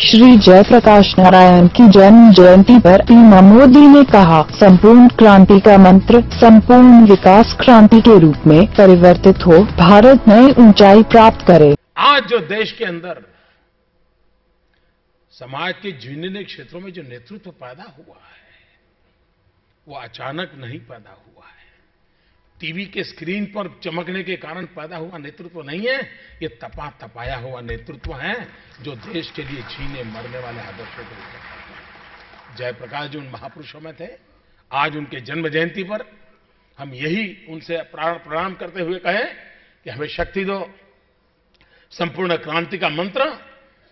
श्री जयप्रकाश नारायण की जन्म जयंती पर पीएम मोदी ने कहा, संपूर्ण क्रांति का मंत्र संपूर्ण विकास क्रांति के रूप में परिवर्तित हो, भारत नई ऊंचाई प्राप्त करे। आज जो देश के अंदर समाज के विभिन्न क्षेत्रों में जो नेतृत्व पैदा हुआ है, वो अचानक नहीं पैदा हुआ है। टीवी के स्क्रीन पर चमकने के कारण पैदा हुआ नेतृत्व नहीं है, ये तपा तपाया हुआ नेतृत्व है जो देश के लिए जीने मरने वाले आदर्शों को लेकर करते हैं। जयप्रकाश जी उन महापुरुषों में थे। आज उनके जन्म जयंती पर हम यही उनसे प्रणाम करते हुए कहें कि हमें शक्ति दो, संपूर्ण क्रांति का मंत्र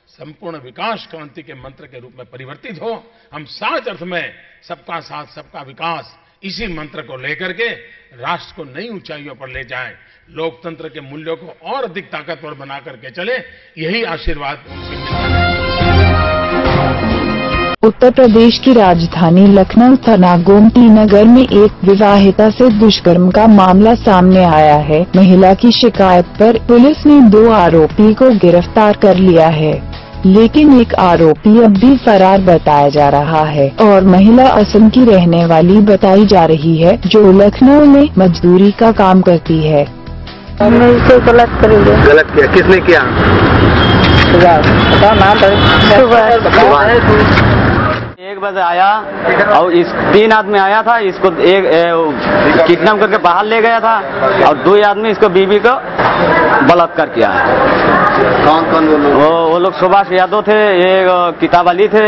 संपूर्ण विकास क्रांति के मंत्र के रूप में परिवर्तित हो। हम सच अर्थ में सबका साथ सबका विकास इसी मंत्र को लेकर के राष्ट्र को नई ऊंचाइयों पर ले जाएं, लोकतंत्र के मूल्यों को और अधिक ताकतवर बना करके चले, यही आशीर्वाद उनसे मिलता है। उत्तर प्रदेश की राजधानी लखनऊ थाना गोमती नगर में एक विवाहिता से दुष्कर्म का मामला सामने आया है। महिला की शिकायत पर पुलिस ने 2 आरोपी को गिरफ्तार कर लिया है, लेकिन एक आरोपी अब भी फरार बताया जा रहा है और महिला असम की रहने वाली बताई जा रही है, जो लखनऊ में मजदूरी का काम करती है। हमने इसे गलत करेंगे। गलत किया? किसने किया? एक बजे आया और 3 आदमी आया था, इसको एक किडनैप करके बाहर ले गया था और 2 आदमी इसको बीवी को बलात्कार किया है। कौन वो लोग सुभाष यादव थे, एक किताब अली थे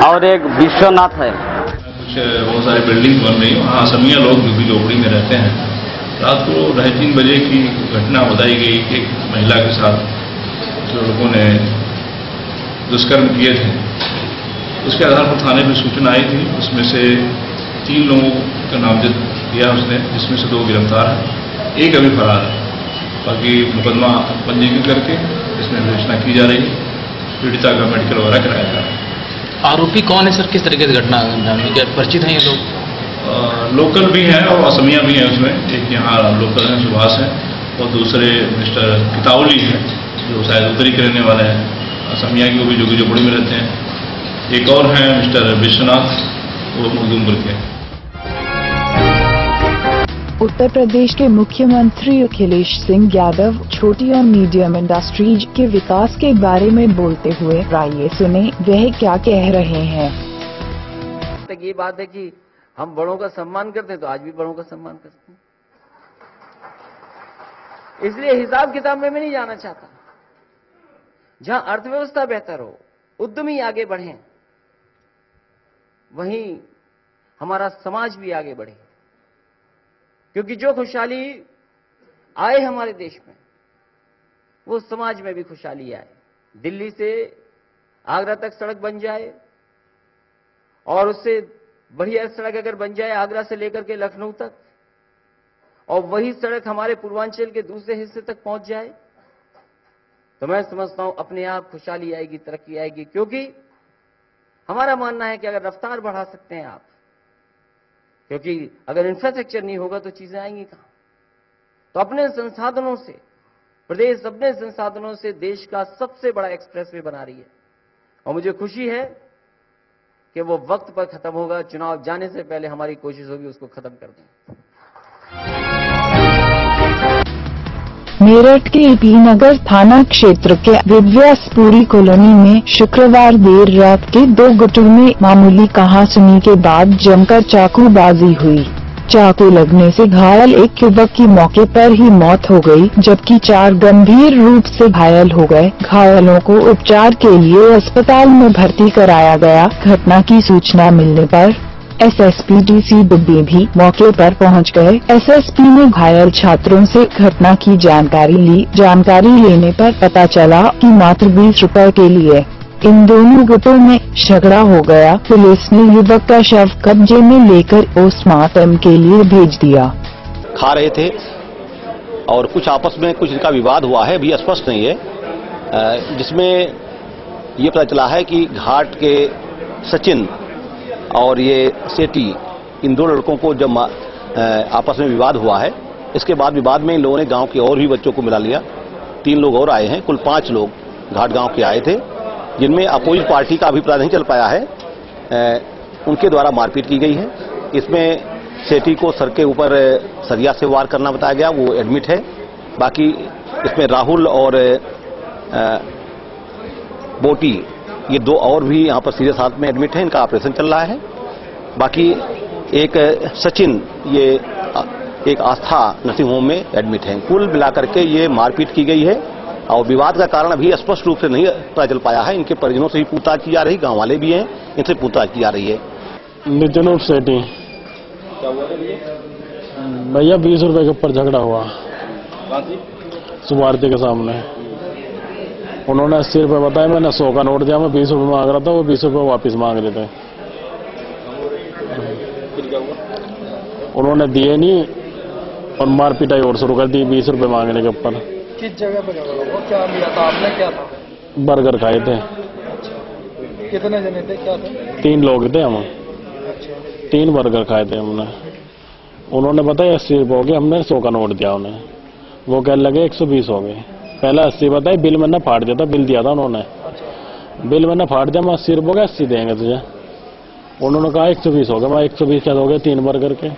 और एक विश्वनाथ है। कुछ बहुत सारी बिल्डिंग बन रही वहाँ असमिया लोग झुग्गी झोपड़ी में रहते हैं। रात को 2:30 बजे की घटना बताई गई कि एक महिला के साथ लड़कों ने दुष्कर्म किए थे। उसके आधार पर थाने में सूचना आई थी। उसमें से 3 लोगों का नामजद किया उसने, जिसमें से 2 गिरफ्तार हैं, एक अभी फरार है। बाकी मुकदमा पंजीकृत करके इसमें विवेचना की जा रही है। पीड़िता का मेडिकल वगैरह कराया जा रहा है। आरोपी कौन है सर? किस तरीके से घटना क्या परिचित हैं ये लोग? लोकल भी हैं और असमिया भी हैं। उसमें एक यहाँ लोकल हैं, सुभाष हैं, और दूसरे मिस्टर किताउली हैं जो शायद उत्तरी के रहने वाले हैं। असमिया की वो भी झुग्गी झोपड़ी में रहते हैं। एक और हैं मिस्टर विश्वनाथ, वो उधमपुर के। उत्तर प्रदेश के मुख्यमंत्री अखिलेश सिंह यादव छोटी और मीडियम इंडस्ट्रीज के विकास के बारे में बोलते हुए आइए सुने वह क्या कह रहे हैं। ये बात है कि हम बड़ों का सम्मान करते हैं, तो आज भी बड़ों का सम्मान करते हैं। इसलिए हिसाब किताब में मैं नहीं जाना चाहता। जहां अर्थव्यवस्था बेहतर हो, उद्यमी आगे बढ़े, वहीं हमारा समाज भी आगे बढ़े। क्योंकि जो खुशहाली आए हमारे देश में, वो समाज में भी खुशहाली आए। दिल्ली से आगरा तक सड़क बन जाए और उससे बढ़िया सड़क अगर बन जाए आगरा से लेकर के लखनऊ तक, और वही सड़क हमारे पूर्वांचल के दूसरे हिस्से तक पहुंच जाए, तो मैं समझता हूं अपने आप खुशहाली आएगी, तरक्की आएगी। क्योंकि हमारा मानना है कि अगर रफ्तार बढ़ा सकते हैं आप, क्योंकि अगर इंफ्रास्ट्रक्चर नहीं होगा तो चीजें आएंगी कहां। तो अपने संसाधनों से प्रदेश अपने संसाधनों से देश का सबसे बड़ा एक्सप्रेसवे बना रही है, और मुझे खुशी है कि वो वक्त पर खत्म होगा। चुनाव जाने से पहले हमारी कोशिश होगी उसको खत्म कर दें। मेरठ के एपी नगर थाना क्षेत्र के विद्यासपुरी कॉलोनी में शुक्रवार देर रात के 2 गुटों में मामूली कहासुनी के बाद जमकर चाकूबाजी हुई। चाकू लगने से घायल एक युवक की मौके पर ही मौत हो गई, जबकि 4 गंभीर रूप से घायल हो गए। घायलों को उपचार के लिए अस्पताल में भर्ती कराया गया। घटना की सूचना मिलने पर एसएसपी डीसी डुब्बी भी मौके पर पहुंच गए। एसएसपी ने घायल छात्रों से घटना की जानकारी ली। जानकारी लेने पर पता चला कि मात्र 20 रुपए के लिए इन दोनों गुटों में झगड़ा हो गया। पुलिस ने युवक का शव कब्जे में लेकर पोस्टमार्टम के लिए भेज दिया। खा रहे थे और कुछ आपस में कुछ इनका विवाद हुआ है, अभी स्पष्ट नहीं है, जिसमें ये पता चला है कि घाट के सचिन और ये सेठी, इन 2 लड़कों को जब आपस में विवाद हुआ है, इसके बाद विवाद में इन लोगों ने गांव के और भी बच्चों को मिला लिया। 3 लोग और आए हैं, कुल 5 लोग घाट गांव के आए थे, जिनमें अपोजिट पार्टी का अभिप्राय नहीं चल पाया है, उनके द्वारा मारपीट की गई है। इसमें सेठी को सर के ऊपर सरिया से वार करना बताया गया, वो एडमिट है। बाकी इसमें राहुल और बोटी, ये दो और भी यहाँ पर सीरियस हालत में एडमिट है, इनका ऑपरेशन चल रहा है। बाकी एक सचिन, ये एक आस्था नर्सिंग होम में एडमिट है। कुल मिलाकर के ये मारपीट की गई है और विवाद का कारण अभी स्पष्ट रूप से नहीं पता चल पाया है। इनके परिजनों से भी पूछताछ की जा रही, गांव वाले भी हैं, इनसे पूछताछ की जा रही है। नितिन सेठी, भैया 20 रुपए के ऊपर झगड़ा हुआ सुभारती के सामने। उन्होंने 80 रुपए बताए, मैंने 100 का नोट दिया, मैं 20 रुपए मांग रहा था, वो 20 रुपए वापस मांग रहे थे। उन्होंने दिए नहीं और मार पिटाई और शुरू कर दी 20 रुपए मांगने के ऊपर। किस जगह पे झगड़ा हुआ? क्या लिया था आपने? क्या था? बर्गर खाए थे। कितने जने थे? क्या थे? 3 लोग थे हम। 3 बर्गर खाए थे हमने। उन्होंने बताया 80 रुपये हो गए, हमने 100 का नोट दिया उन्हें। वो कहने लगे 120 हो गए। पहले 80 बताए, बिल मैंने फाड़ दिया था, बिल दिया था उन्होंने। बिल मैंने फाड़ दिया, मैं 80 रुपये हो गया, 80 देंगे तुझे। उन्होंने कहा 120 हो गया, मैं 120 क्या हो गए 3 बर्गर के।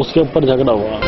उसके ऊपर झगड़ा हुआ।